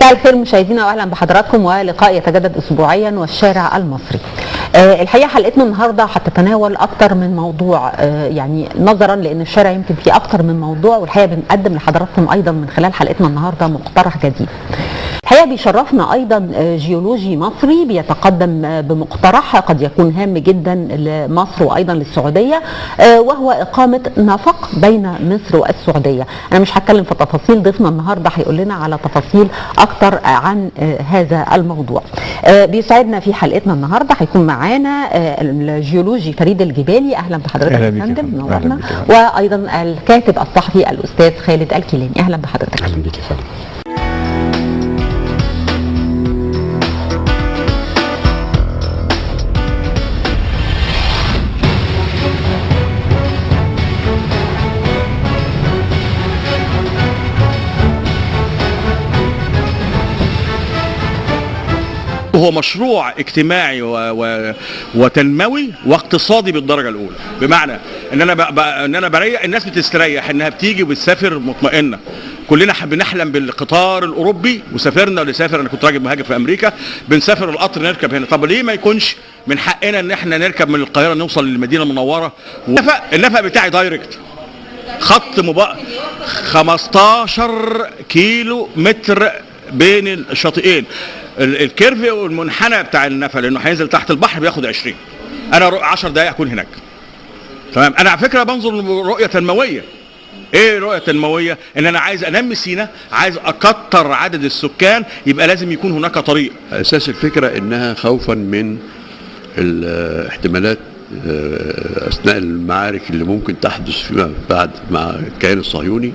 مساء الخير مشاهدينا واهلا بحضراتكم، ولقاء يتجدد اسبوعيا والشارع المصري. الحقيقه حلقتنا النهارده هتتناول اكتر من موضوع، يعني نظرا لان الشارع يمكن فيه اكتر من موضوع، والحقيقه بنقدم لحضراتكم ايضا من خلال حلقتنا النهارده مقترح جديد. الحقيقه بيشرفنا ايضا جيولوجي مصري بيتقدم بمقترح قد يكون هام جدا لمصر وايضا للسعوديه، وهو اقامه نفق بين مصر والسعوديه. انا مش هتكلم في تفاصيل، ضيفنا النهارده هيقول لنا على تفاصيل اكتر عن هذا الموضوع. بيسعدنا في حلقتنا النهارده هيكون معانا الجيولوجي فريد الجبالي. اهلا بحضرتك يا فندم، منورنا. وايضا الكاتب الصحفي الاستاذ خالد الكيلاني. اهلا بحضرتك. اهلا بك يا فندم. هو مشروع اجتماعي وتنموي واقتصادي بالدرجه الاولى، بمعنى ان انا بريح الناس، بتستريح انها بتيجي وبتسافر مطمئنه. كلنا بنحلم بالقطار الاوروبي، وسافرنا ونسافر. انا كنت راجل مهاجر في امريكا، بنسافر القطر نركب هنا. طب ليه ما يكونش من حقنا ان احنا نركب من القاهره نوصل للمدينه المنوره؟ النفق بتاعي دايركت، خط 15 كيلو متر بين الشاطئين. الكيرف والمنحنى بتاع النفق لانه هينزل تحت البحر بياخد 20. انا 10 دقائق اكون هناك. تمام. انا على فكره بنظر لرؤيه تنمويه. ايه رؤيه تنمويه؟ ان انا عايز انمي سيناء، عايز اكتر عدد السكان، يبقى لازم يكون هناك طريق. اساس الفكره انها خوفا من الاحتمالات اثناء المعارك اللي ممكن تحدث فيما بعد مع الكيان الصهيوني،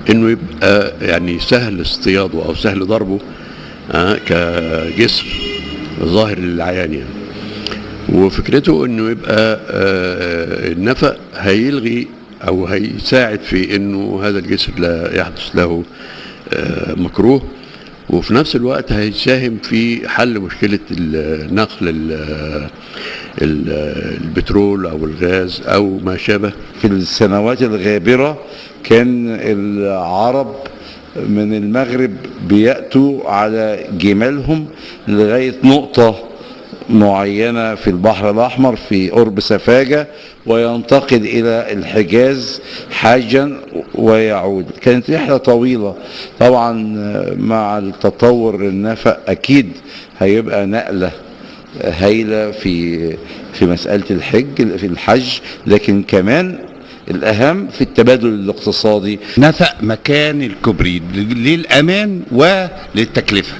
انه يبقى يعني سهل اصطياده او سهل ضربه كجسر ظاهر للعيان يعني. وفكرته انه يبقى النفق هيلغي او هيساعد في انه هذا الجسر لا يحدث له مكروه، وفي نفس الوقت هيساهم في حل مشكلة نقل البترول او الغاز او ما شابه. في السنوات الغابرة كان العرب من المغرب بيأتوا على جمالهم لغاية نقطة معينة في البحر الأحمر في قرب سفاجة، وينتقل إلى الحجاز حاجا ويعود. كانت رحلة طويلة طبعا. مع التطور النفق أكيد هيبقى نقلة هايلة في مسألة الحج، لكن كمان الأهم في التبادل الاقتصادي. نفق مكان الكوبري للأمان وللتكلفة،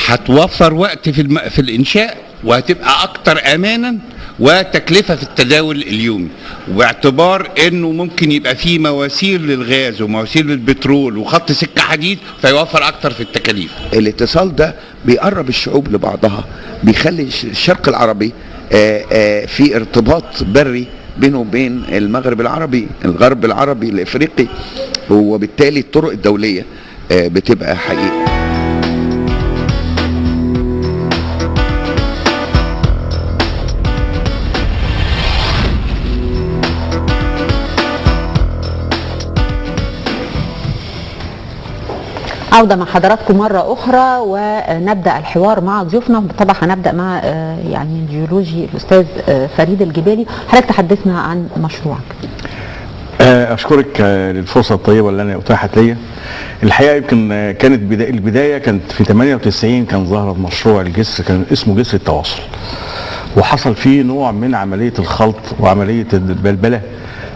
هتوفر وقت في الإنشاء، وهتبقى أكتر أمانا وتكلفة في التداول اليومي، وباعتبار أنه ممكن يبقى فيه مواسير للغاز ومواسير للبترول وخط سكة حديد، فيوفر أكتر في التكاليف. الاتصال ده بيقرب الشعوب لبعضها، بيخلي الشرق العربي في ارتباط بري بينه وبين المغرب العربي، الغرب العربي الافريقي، وبالتالي الطرق الدوليه بتبقى حقيقه. عودة مع حضراتكم مرة أخرى، ونبدأ الحوار مع ضيوفنا. طبعا هنبدأ مع يعني الجيولوجي الأستاذ فريد الجبالي. حضرتك تحدثنا عن مشروعك. أشكرك للفرصة الطيبة اللي أنا أتاحت لي. الحقيقة يمكن كانت البداية كانت في 98، كان ظهر مشروع الجسر، كان اسمه جسر التواصل، وحصل فيه نوع من عملية الخلط وعملية البلبلة،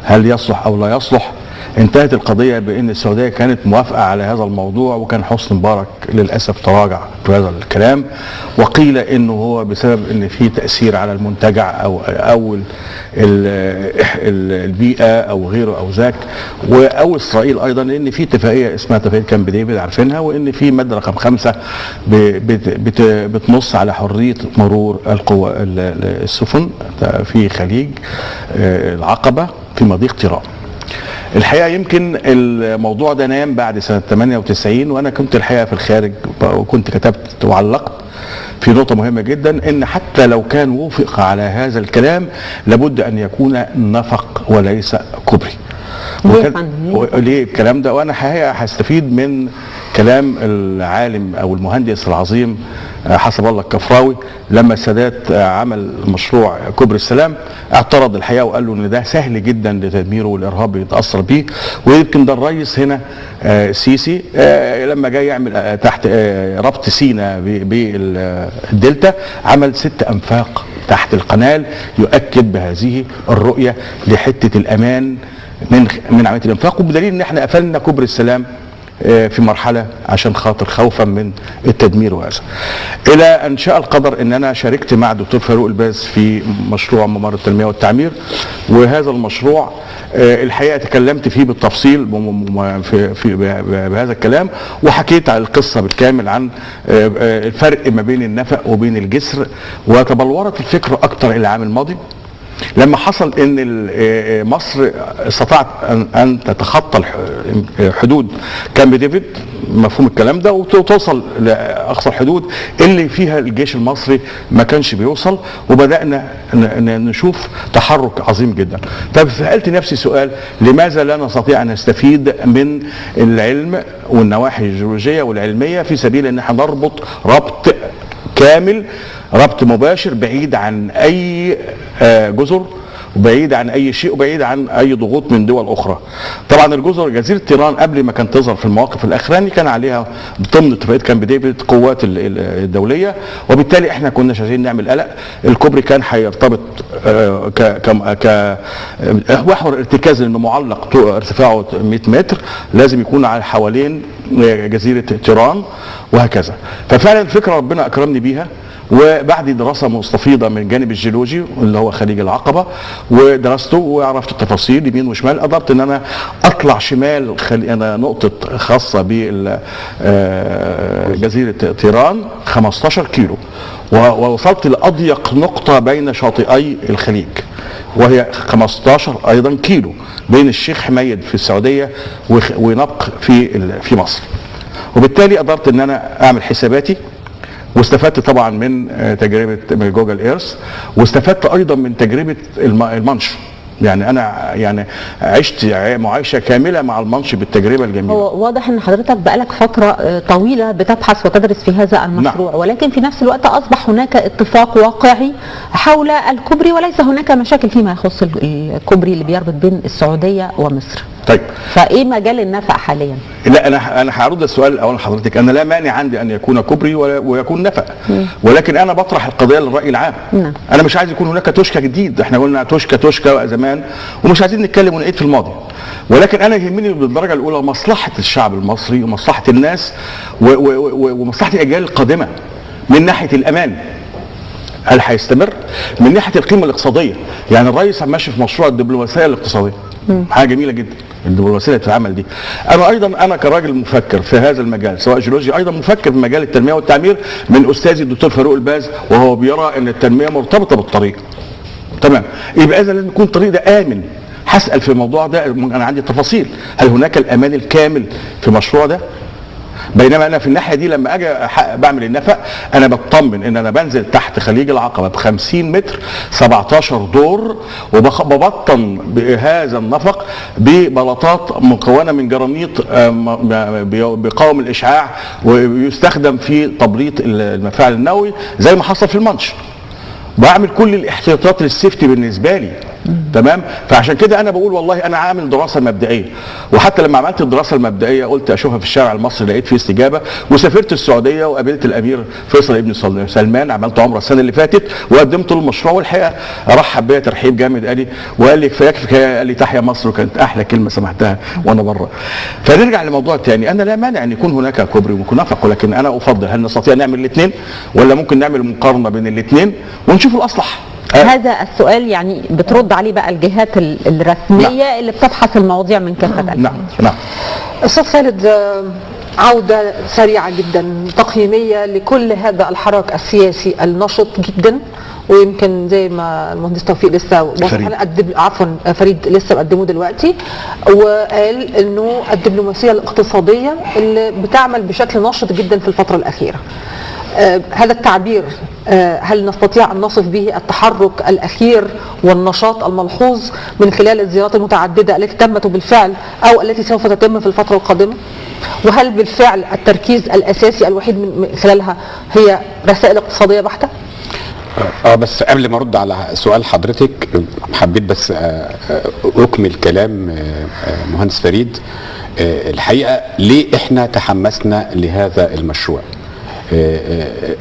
هل يصلح أو لا يصلح. انتهت القضية بأن السعودية كانت موافقة على هذا الموضوع، وكان حسني مبارك للأسف تراجع في هذا الكلام، وقيل أنه هو بسبب أن في تأثير على المنتجع أو البيئة أو غيره أو ذاك، أو إسرائيل أيضا، لأن في اتفاقية اسمها اتفاقية كامب ديفيد عارفينها، وأن في مادة رقم 5 بتنص على حرية مرور السفن في خليج العقبة في مضيق تيران. الحقيقة يمكن الموضوع ده نام بعد سنة 98، وأنا كنت الحقيقة في الخارج، وكنت كتبت وعلقت في نقطة مهمة جدا، ان حتى لو كان وافق على هذا الكلام لابد ان يكون نفق وليس كوبري. ليه الكلام ده؟ وانا هستفيد من كلام العالم او المهندس العظيم حسب الله الكفراوي لما السادات عمل مشروع كوبري السلام، اعترض الحقيقه وقال له ان ده سهل جدا لتدميره والارهاب بيتاثر بيه. ويمكن ده الرئيس هنا السيسي لما جاي يعمل تحت ربط سيناء بالدلتا عمل 6 أنفاق تحت القنال يؤكد بهذه الرؤيه لحته الامان من عمليه الانفاق، وبدليل ان احنا قفلنا كوبري السلام في مرحله عشان خاطر خوفا من التدمير. وهذا الى ان شاء القدر ان انا شاركت مع الدكتور فاروق الباز في مشروع ممر التنميه والتعمير، وهذا المشروع الحقيقه تكلمت فيه بالتفصيل بهذا الكلام، وحكيت على القصه بالكامل عن الفرق ما بين النفق وبين الجسر. وتبلورت الفكره اكتر الى العام الماضي لما حصل ان مصر استطاعت ان تتخطى حدود كامب ديفيد، مفهوم الكلام ده، وتوصل لاقصى الحدود اللي فيها الجيش المصري ما كانش بيوصل، وبدانا نشوف تحرك عظيم جدا. فسالت نفسي سؤال: لماذا لا نستطيع ان نستفيد من العلم والنواحي الجيولوجيه والعلميه في سبيل ان احنا نربط ربط كامل، ربط مباشر بعيد عن اي جزر وبعيد عن اي شيء وبعيد عن اي ضغوط من دول اخرى. طبعا الجزر جزيره تيران قبل ما كانت تظهر في المواقف الاخراني كان عليها ضمن اتفاقيه كامب ديفيد قوات الدوليه، وبالتالي احنا كنا عايزين نعمل قلق. الكوبري كان هيرتبط محور ارتكاز لانه معلق ارتفاعه 100 متر، لازم يكون على حوالين جزيره تيران وهكذا. ففعلا الفكره ربنا اكرمني بيها، وبعد دراسه مستفيضه من الجانب الجيولوجي اللي هو خليج العقبه ودرسته وعرفت التفاصيل يمين وشمال، قدرت ان انا اطلع شمال انا نقطه خاصه بجزيره تيران 15 كيلو، ووصلت لاضيق نقطه بين شاطئي الخليج وهي 15 ايضا كيلو بين الشيخ حميد في السعوديه ونبق في مصر. وبالتالي قدرت ان انا اعمل حساباتي، واستفدت طبعا من تجربه جوجل ايرث، واستفدت ايضا من تجربه المنش. يعني انا عشت معايشه كامله مع المنش بالتجربه الجميله. هو واضح ان حضرتك بقالك فتره طويله بتبحث وتدرس في هذا المشروع. نعم. ولكن في نفس الوقت اصبح هناك اتفاق واقعي حول الكوبري، وليس هناك مشاكل فيما يخص الكوبري اللي بيربط بين السعوديه ومصر. طيب فايه مجال النفق حاليا؟ لا انا هعرض السؤال الاول لحضرتك. انا لا مانع عندي ان يكون كوبري ويكون نفق، ولكن انا بطرح القضيه للراي العام. انا مش عايز يكون هناك توشكا جديد، احنا قلنا توشكا زمان ومش عايزين نتكلم ونعيد في الماضي، ولكن انا يهمني بالدرجه الاولى مصلحه الشعب المصري ومصلحه الناس ومصلحه الاجيال القادمه من ناحيه الامان. هل هيستمر؟ من ناحيه القيمه الاقتصاديه، يعني الرئيس ماشي في مشروع الدبلوماسيه الاقتصاديه، حاجه جميله جدا الدبلوماسيه اللي بتتعمل دي. انا كراجل مفكر في هذا المجال سواء جيولوجي، ايضا مفكر في مجال التنميه والتعمير من استاذي الدكتور فاروق الباز، وهو بيرى ان التنميه مرتبطه بالطريق. تمام، يبقى اذا لازم يكون الطريق ده امن. هسال في الموضوع ده، انا عندي تفاصيل، هل هناك الامان الكامل في المشروع ده؟ بينما انا في الناحيه دي لما اجي بعمل النفق انا بطمن ان انا بنزل تحت خليج العقبه ب 50 متر 17 دور، وببطن بهذا النفق ببلاطات مكونه من جرانيط بيقاوم الاشعاع ويستخدم في تبليط المفاعل النووي زي ما حصل في المنش. بعمل كل الاحتياطات للسيفتي بالنسبه لي. تمام، فعشان كده انا بقول والله انا عامل دراسه مبدئيه، وحتى لما عملت الدراسه المبدئيه قلت اشوفها في الشارع المصري لقيت فيه استجابه، وسافرت السعوديه وقابلت الامير فيصل ابن سلمان، عملت عمره السنه اللي فاتت وقدمت له المشروع، والحقيقه رحب بيا ترحيب جامد، وقال لي كفاياك قال لي تحيا مصر، وكانت احلى كلمه سمعتها وانا بره. فنرجع للموضوع الثاني، انا لا مانع ان يكون هناك كوبري ويكون نفق، ولكن انا افضل هل نستطيع نعمل الاثنين ولا ممكن نعمل مقارنه بين الاثنين ونشوف الاصلح. هذا السؤال يعني بترد عليه بقى الجهات الرسميه اللي بتبحث المواضيع من كافه الأنحاء. نعم. استاذ خالد، عوده سريعه جدا تقييميه لكل هذا الحراك السياسي النشط جدا، ويمكن زي ما المهندس توفيق لسه فريد لسه مقدمه دلوقتي، وقال انه الدبلوماسيه الاقتصاديه اللي بتعمل بشكل نشط جدا في الفتره الاخيره. هذا التعبير هل نستطيع أن نصف به التحرك الأخير والنشاط الملحوظ من خلال الزيارات المتعددة التي تمت بالفعل أو التي سوف تتم في الفترة القادمة؟ وهل بالفعل التركيز الأساسي الوحيد من خلالها هي رسائل اقتصادية بحتة؟ بس قبل ما ارد على سؤال حضرتك حبيت بس اكمل كلام مهندس فريد. الحقيقه ليه احنا تحمسنا لهذا المشروع؟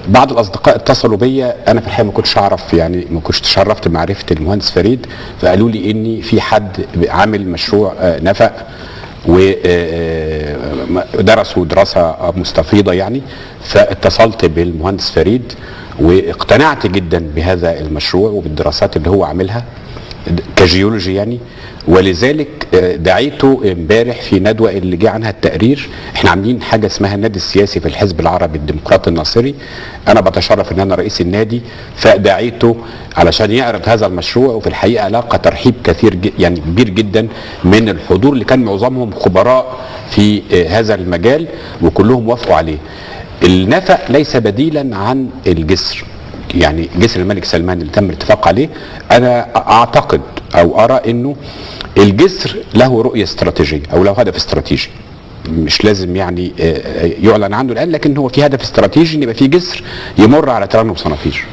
بعض الاصدقاء اتصلوا بيا، انا في الحقيقه ما كنتش اعرف، يعني ما كنتش تشرفت معرفه المهندس فريد، فقالوا لي ان في حد عامل مشروع نفق ودرسوا دراسه مستفيضه يعني. فاتصلت بالمهندس فريد واقتنعت جدا بهذا المشروع وبالدراسات اللي هو عاملها كجيولوجي يعني، ولذلك دعيته امبارح في ندوه اللي جه عنها التقرير. احنا عاملين حاجه اسمها النادي السياسي في الحزب العربي الديمقراطي الناصري، انا بتشرف ان انا رئيس النادي، فدعيته علشان يعرض هذا المشروع. وفي الحقيقه لاقى ترحيب كثير يعني كبير جدا من الحضور اللي كان معظمهم خبراء في هذا المجال، وكلهم وافقوا عليه. النفق ليس بديلا عن الجسر، يعني جسر الملك سلمان اللي تم الاتفاق عليه. انا اعتقد او ارى انه الجسر له رؤيه استراتيجيه او له هدف استراتيجي، مش لازم يعني يعلن عنه الان، لكن هو في هدف استراتيجي ان يبقى في جسر يمر على تران وصنافير.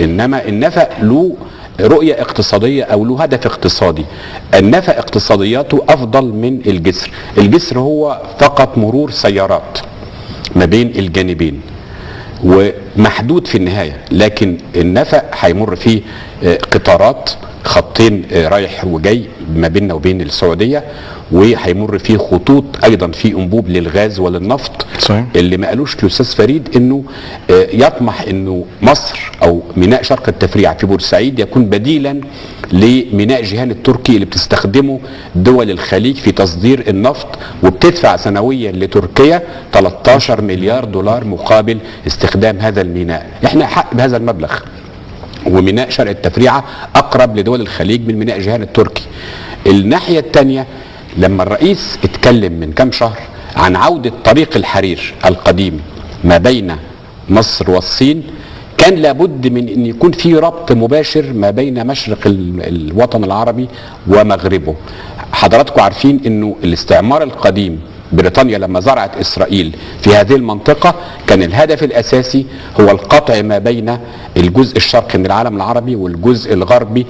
انما النفق له رؤيه اقتصاديه او له هدف اقتصادي. النفق اقتصادياته افضل من الجسر. الجسر هو فقط مرور سيارات ما بين الجانبين ومحدود في النهايه، لكن النفق هيمر فيه قطارات، خطين رايح وجاي ما بيننا وبين السعوديه، وهيمر فيه خطوط ايضا في انبوب للغاز وللنفط. صحيح. اللي ما قالوش الاستاذ فريد انه يطمح انه مصر او ميناء شرق التفريع في بورسعيد يكون بديلا لميناء جيهان التركي اللي بتستخدمه دول الخليج في تصدير النفط، وبتدفع سنويا لتركيا 13 مليار دولار مقابل استخدام هذا الميناء. احنا حق بهذا المبلغ، وميناء شرق التفريعه اقرب لدول الخليج من ميناء جيهان التركي. الناحيه الثانيه لما الرئيس اتكلم من كام شهر عن عودة طريق الحرير القديم ما بين مصر والصين، كان لابد من ان يكون في ربط مباشر ما بين مشرق الوطن العربي ومغربه. حضراتكم عارفين انه الاستعمار القديم بريطانيا لما زرعت اسرائيل في هذه المنطقة كان الهدف الاساسي هو القطع ما بين الجزء الشرقي من العالم العربي والجزء الغربي،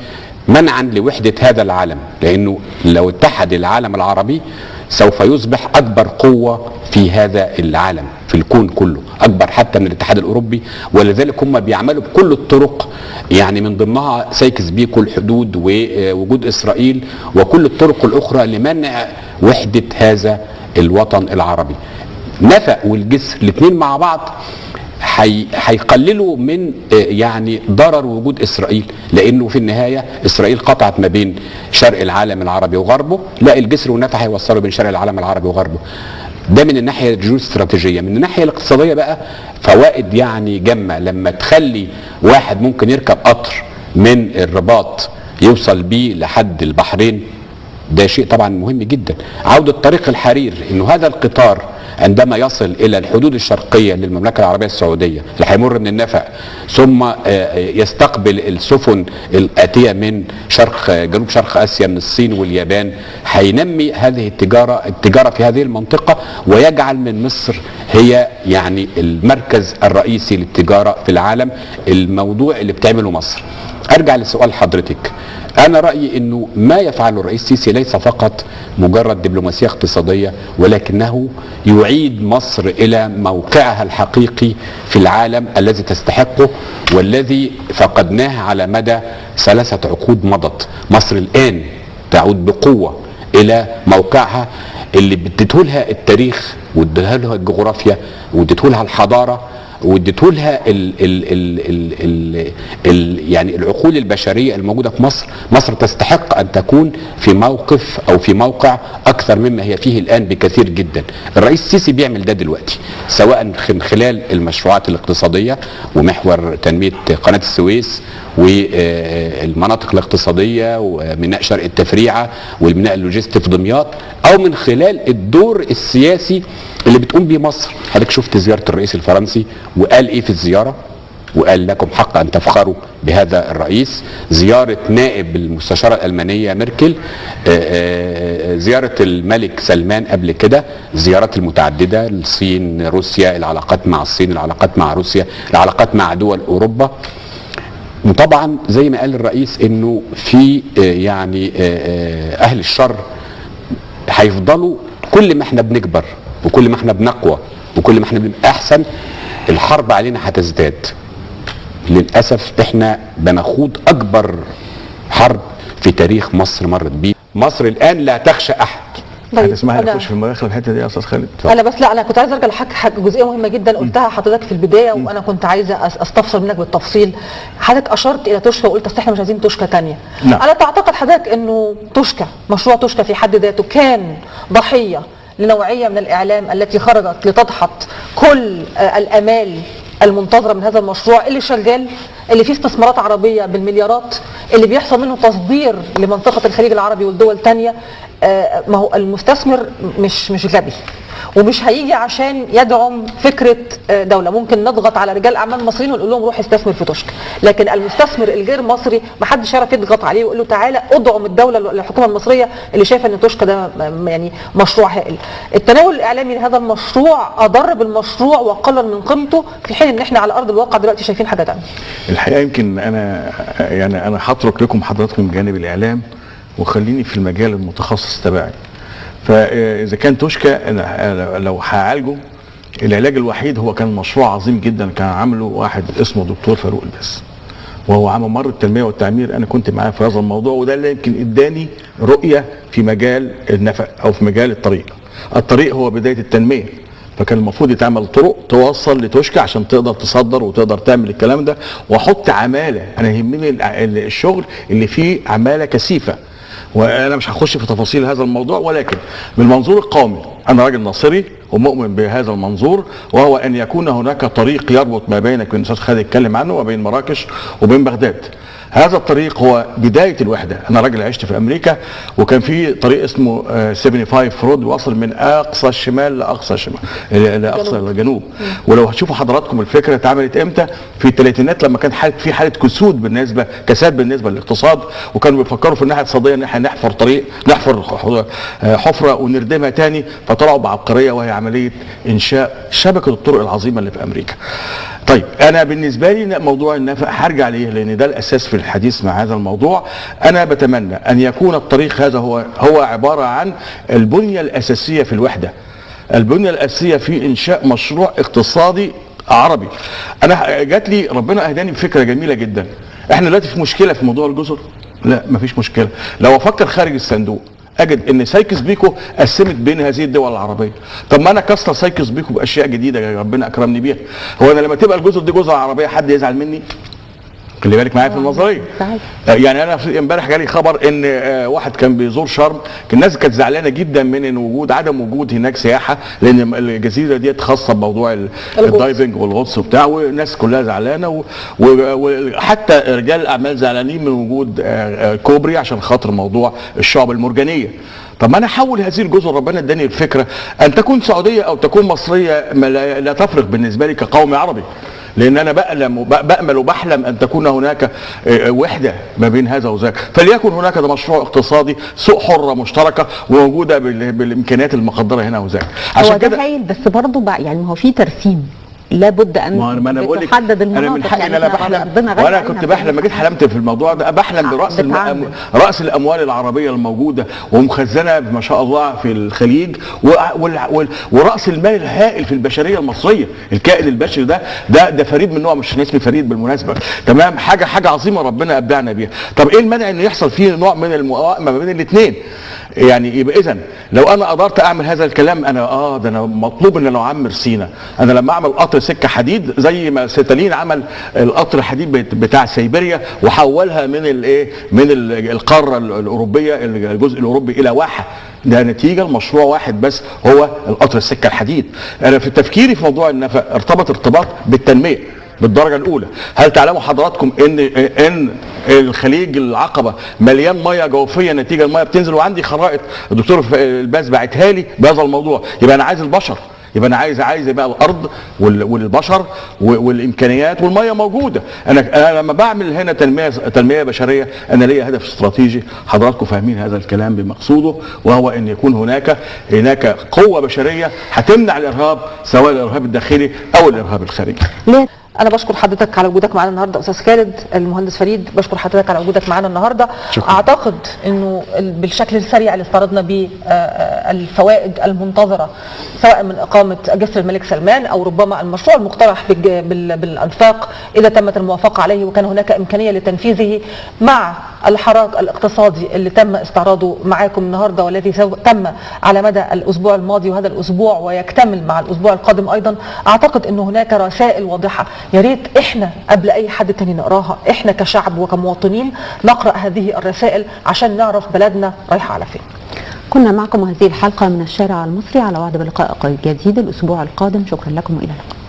منعا لوحدة هذا العالم، لأنه لو اتحد العالم العربي سوف يصبح أكبر قوة في هذا العالم في الكون كله، أكبر حتى من الاتحاد الأوروبي. ولذلك هم بيعملوا بكل الطرق، يعني من ضمنها سايكس بيكو الحدود ووجود إسرائيل وكل الطرق الأخرى لمنع وحدة هذا الوطن العربي. نفق والجسر الاثنين مع بعض هيقللوا من يعني ضرر وجود اسرائيل، لانه في النهايه اسرائيل قطعت ما بين شرق العالم العربي وغربه، لا الجسر والنفق هيوصلوا بين شرق العالم العربي وغربه. ده من الناحيه الجيوستراتيجيه. من الناحيه الاقتصاديه بقى فوائد يعني جمه، لما تخلي واحد ممكن يركب قطر من الرباط يوصل بيه لحد البحرين، ده شيء طبعا مهم جدا. عوده طريق الحرير، انه هذا القطار عندما يصل الى الحدود الشرقيه للمملكه العربيه السعوديه اللي هيمر من النفق ثم يستقبل السفن الاتيه من جنوب شرق اسيا من الصين واليابان، هينمي هذه التجاره في هذه المنطقه، ويجعل من مصر هي يعني المركز الرئيسي للتجاره في العالم. الموضوع اللي بتعمله مصر. ارجع لسؤال حضرتك، انا رايي انه ما يفعله الرئيس السيسي ليس فقط مجرد دبلوماسيه اقتصاديه، ولكنه يعيد مصر الى موقعها الحقيقي في العالم الذي تستحقه والذي فقدناه على مدى 3 عقود مضت. مصر الان تعود بقوه الى موقعها اللي اديته لها التاريخ واديته لها الجغرافيا واديته لها الحضاره واديته لها يعني العقول البشريه الموجوده في مصر. مصر تستحق ان تكون في موقف او في موقع اكثر مما هي فيه الان بكثير جدا. الرئيس السيسي بيعمل ده دلوقتي، سواء من خلال المشروعات الاقتصاديه ومحور تنميه قناه السويس والمناطق الاقتصاديه وميناء شرق التفريعه والميناء اللوجستي في دمياط، او من خلال الدور السياسي اللي بتقوم بيه مصر. حضرتك شفت زياره الرئيس الفرنسي وقال ايه في الزياره، وقال لكم حق ان تفخروا بهذا الرئيس. زياره نائب المستشاره الالمانيه ميركل، زياره الملك سلمان قبل كده، الزيارات المتعدده الصين، روسيا، العلاقات مع الصين، العلاقات مع روسيا، العلاقات مع دول اوروبا. وطبعا زي ما قال الرئيس انه في يعني اهل الشر هيفضلوا، كل ما احنا بنكبر وكل ما احنا بنقوى وكل ما احنا بنبقى احسن الحرب علينا هتزداد. للاسف احنا بنخوض اكبر حرب في تاريخ مصر مرت بيه. مصر الان لا تخشى احد. هتسمح لي اخش في المداخله الحته دي يا استاذ خالد؟ انا بس لا، انا كنت عايز ارجع لحاجه جزئيه مهمه جدا قلتها حضرتك في البدايه، وانا كنت عايزه استفسر منك بالتفصيل. حضرتك اشرت الى توشكا وقلت اصل احنا مش عايزين توشكا ثانيه. انا تعتقد حضرتك انه توشكا، مشروع توشكا في حد ذاته كان ضحيه لنوعيه من الاعلام التي خرجت لتدحض كل الامال المنتظره من هذا المشروع اللي شغال، اللي فيه استثمارات عربيه بالمليارات، اللي بيحصل منه تصدير لمنطقه الخليج العربي والدول الثانيه. ما هو المستثمر مش غبي، ومش هيجي عشان يدعم فكره دوله. ممكن نضغط على رجال اعمال مصريين ونقول لهم روح استثمر في توشكا، لكن المستثمر الغير مصري ما حدش يعرف يضغط عليه ويقول له تعالى ادعم الدوله، الحكومه المصريه اللي شايفه ان توشكا ده يعني مشروع هائل. التناول الاعلامي لهذا المشروع اضر بالمشروع وقلل من قيمته، في حين ان احنا على ارض الواقع دلوقتي شايفين حاجه ثانيه. الحقيقه يمكن انا هترك لكم حضراتكم جانب الاعلام وخليني في المجال المتخصص تبعي. فاذا كان توشكا لو هعالجه، العلاج الوحيد هو كان مشروع عظيم جدا كان عامله واحد اسمه دكتور فاروق الباز، وهو عام ممر التنميه والتعمير. انا كنت معاه في هذا الموضوع، وده اللي يمكن اداني رؤيه في مجال النفق او في مجال الطريق. الطريق هو بدايه التنميه، فكان المفروض يتعمل طرق توصل لتوشكا عشان تقدر تصدر وتقدر تعمل الكلام ده، واحط عماله. انا يهمني الشغل اللي فيه عماله كثيفه، وانا مش هخش في تفاصيل هذا الموضوع، ولكن من المنظور القومي انا راجل ناصري ومؤمن بهذا المنظور، وهو ان يكون هناك طريق يربط ما بينك وبين الاستاذ خالد اتكلم عنه وبين مراكش وبين بغداد. هذا الطريق هو بدايه الوحده. انا راجل عشت في امريكا، وكان في طريق اسمه 75 رود واصل من اقصى الشمال لاقصى الشمال لاقصى الجنوب. ولو هتشوفوا حضراتكم الفكره اتعملت امتى، في الثلاثينات لما كان في حاله كساد بالنسبه للاقتصاد، وكانوا بيفكروا في الناحيه الاقتصاديه ان احنا نحفر طريق، نحفر حفره ونردمها تاني، فطلعوا بعبقريه وهي عمليه انشاء شبكه الطرق العظيمه اللي في امريكا. طيب انا بالنسبه لي موضوع النفق هرجع ليه، لان ده الاساس في الحديث مع هذا الموضوع. انا بتمنى ان يكون الطريق هذا هو عباره عن البنيه الاساسيه في الوحده، البنيه الاساسيه في انشاء مشروع اقتصادي عربي. انا جات لي ربنا اهداني بفكره جميله جدا. احنا دلوقتي في مشكله في موضوع الجزر؟ لا مفيش مشكله. لو افكر خارج الصندوق اجد ان سايكس بيكو قسمت بين هذه الدول العربيه. طب ما انا كسر سايكس بيكو باشياء جديده ربنا اكرمني بيها. هو انا لما تبقى الجزر دي جزر عربيه حد يزعل مني؟ خلي بالك معايا في النظريه. يعني انا امبارح جالي خبر ان واحد كان بيزور شرم، الناس كانت زعلانه جدا من ان عدم وجود هناك سياحه، لان الجزيره دي خاصه بموضوع الدايفنج والغطس وبتاع، والناس كلها زعلانه، وحتى رجال الاعمال زعلانين من وجود كوبري عشان خاطر موضوع الشعب المرجانيه. طب ما انا احول هذه الجزر، ربنا اداني الفكره ان تكون سعوديه او تكون مصريه لا تفرق بالنسبه لي كقوم عربي، لان انا بامل وبحلم ان تكون هناك وحده ما بين هذا وذاك. فليكن هناك ده مشروع اقتصادي، سوق حره مشتركه وموجوده بالامكانيات المقدره هنا وذاك. عشان كده هو هايل، بس برضه يعني هو في ترسيم لابد ان تحدد المناطق. انا من حقي ان انا بحلم، وانا كنت بحلم لما جيت حلمت في الموضوع ده، بحلم براس الاموال العربيه الموجوده ومخزنه ما شاء الله في الخليج، وراس المال الهائل في البشريه المصريه. الكائن البشري ده فريد من نوع، مش اسمي فريد بالمناسبه، تمام؟ حاجه عظيمه ربنا ابدعنا بيها. طب ايه المانع ان يحصل فيه نوع من الموائمه ما بين الاثنين؟ يعني يبقى اذا لو انا قدرت اعمل هذا الكلام، انا ده انا مطلوب ان لو اعمر سينا، انا لما اعمل قطر سكه حديد زي ما ستالين عمل القطر الحديد بتاع سيبيريا وحولها من القاره الاوروبيه، الجزء الاوروبي الى واحه، ده نتيجه لمشروع واحد بس هو القطر السكه الحديد. انا في تفكيري في موضوع النفق ارتباط بالتنميه بالدرجه الاولى. هل تعلموا حضراتكم ان الخليج العقبه مليان ميه جوفيه نتيجه الميه بتنزل؟ وعندي خرائط الدكتور الباز بعتها لي بهذا الموضوع. يبقى انا عايز البشر يبقى انا عايز بقى الارض والبشر والامكانيات والميه موجوده. انا لما بعمل هنا تنميه بشريه انا ليا هدف استراتيجي، حضراتكم فاهمين هذا الكلام بمقصوده، وهو ان يكون هناك قوه بشريه هتمنع الارهاب، سواء الارهاب الداخلي او الارهاب الخارجي. أنا بشكر حضرتك على وجودك معنا النهارده أستاذ خالد. المهندس فريد بشكر حضرتك على وجودك معنا النهارده. شكرا. أعتقد إنه بالشكل السريع اللي استعرضنا به الفوائد المنتظرة سواء من إقامة جسر الملك سلمان أو ربما المشروع المقترح بالأنفاق إذا تمت الموافقة عليه وكان هناك إمكانية لتنفيذه، مع الحراك الاقتصادي اللي تم استعراضه معاكم النهارده والذي تم على مدى الأسبوع الماضي وهذا الأسبوع ويكتمل مع الأسبوع القادم أيضا. أعتقد إنه هناك رسائل واضحة يا ريت احنا قبل اي حد تاني نقراها، احنا كشعب وكمواطنين نقرأ هذه الرسائل عشان نعرف بلدنا رايحة على فين. كنا معكم هذه الحلقة من الشارع المصري، على وعد بلقاء جديد الأسبوع القادم. شكرا لكم وإلى اللقاء.